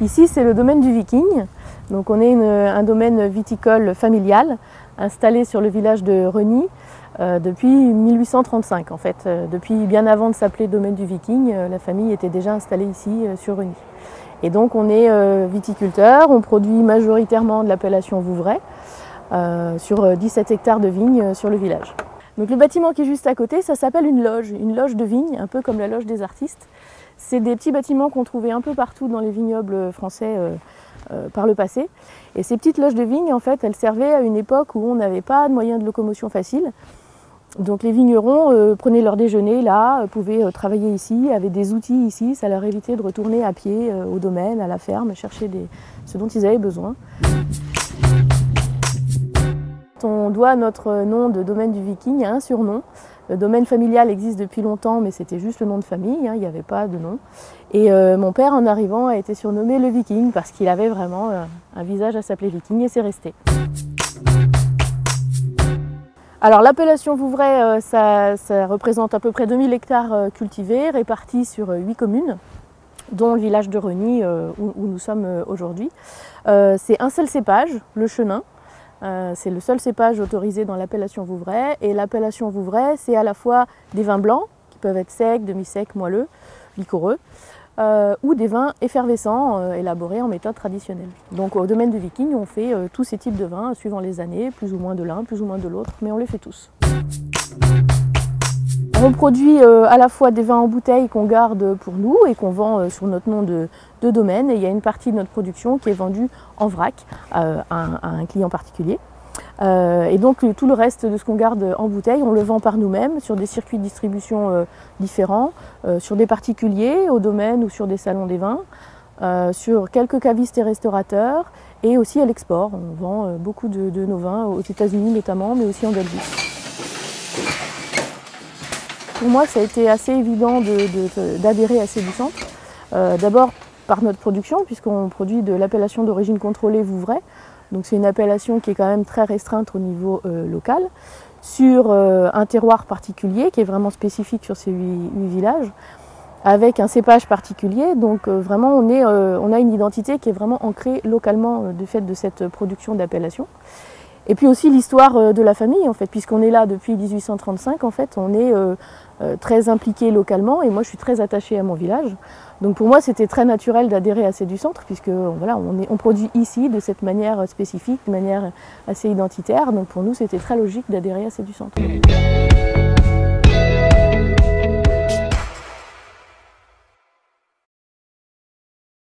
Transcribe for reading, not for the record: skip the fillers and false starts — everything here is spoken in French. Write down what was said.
ici, c'est le domaine du Viking. Donc on est un domaine viticole familial installé sur le village de Reny depuis 1835 en fait. Depuis bien avant de s'appeler domaine du Viking, la famille était déjà installée ici sur Reny. Et donc on est viticulteur, on produit majoritairement de l'appellation Vouvray sur 17 hectares de vignes sur le village. Donc le bâtiment qui est juste à côté, ça s'appelle une loge de vigne, un peu comme la loge des artistes. C'est des petits bâtiments qu'on trouvait un peu partout dans les vignobles français par le passé. Et ces petites loges de vigne, en fait, elles servaient à une époque où on n'avait pas de moyens de locomotion facile. Donc les vignerons prenaient leur déjeuner là, pouvaient travailler ici, avaient des outils ici, ça leur évitait de retourner à pied au domaine, à la ferme, chercher ce dont ils avaient besoin. On doit notre nom de domaine du Viking à un surnom. Le domaine familial existe depuis longtemps, mais c'était juste le nom de famille, il n'y avait pas de nom. Et mon père, en arrivant, a été surnommé le Viking parce qu'il avait vraiment un visage à s'appeler Viking et c'est resté. Alors l'appellation Vouvray, ça représente à peu près 2000 hectares cultivés, répartis sur 8 communes, dont le village de Reny où nous sommes aujourd'hui. C'est un seul cépage, le chenin. C'est le seul cépage autorisé dans l'appellation Vouvray. Et l'appellation Vouvray, c'est à la fois des vins blancs, qui peuvent être secs, demi-secs, moelleux, liquoreux, ou des vins effervescents, élaborés en méthode traditionnelle. Donc au domaine du Viking, on fait tous ces types de vins, suivant les années, plus ou moins de l'un, plus ou moins de l'autre, mais on les fait tous. On produit à la fois des vins en bouteille qu'on garde pour nous et qu'on vend sur notre nom de domaine. Et il y a une partie de notre production qui est vendue en vrac à un client particulier. Et donc tout le reste de ce qu'on garde en bouteille, on le vend par nous-mêmes sur des circuits de distribution différents, sur des particuliers au domaine ou sur des salons des vins, sur quelques cavistes et restaurateurs et aussi à l'export. On vend beaucoup de nos vins aux États-Unis notamment, mais aussi en Belgique. Pour moi, ça a été assez évident d'adhérer à Céducentre. D'abord par notre production, puisqu'on produit de l'appellation d'origine contrôlée Vouvray. Donc c'est une appellation qui est quand même très restreinte au niveau local, sur un terroir particulier qui est vraiment spécifique sur ces 8 villages, avec un cépage particulier. Donc vraiment on a une identité qui est vraiment ancrée localement du fait de cette production d'appellation. Et puis aussi l'histoire de la famille, en fait, puisqu'on est là depuis 1835, en fait, on est très impliqué localement et moi je suis très attachée à mon village. Donc pour moi c'était très naturel d'adhérer à Céducentre puisque voilà, on produit ici de cette manière spécifique, de manière assez identitaire. Donc pour nous c'était très logique d'adhérer à Céducentre.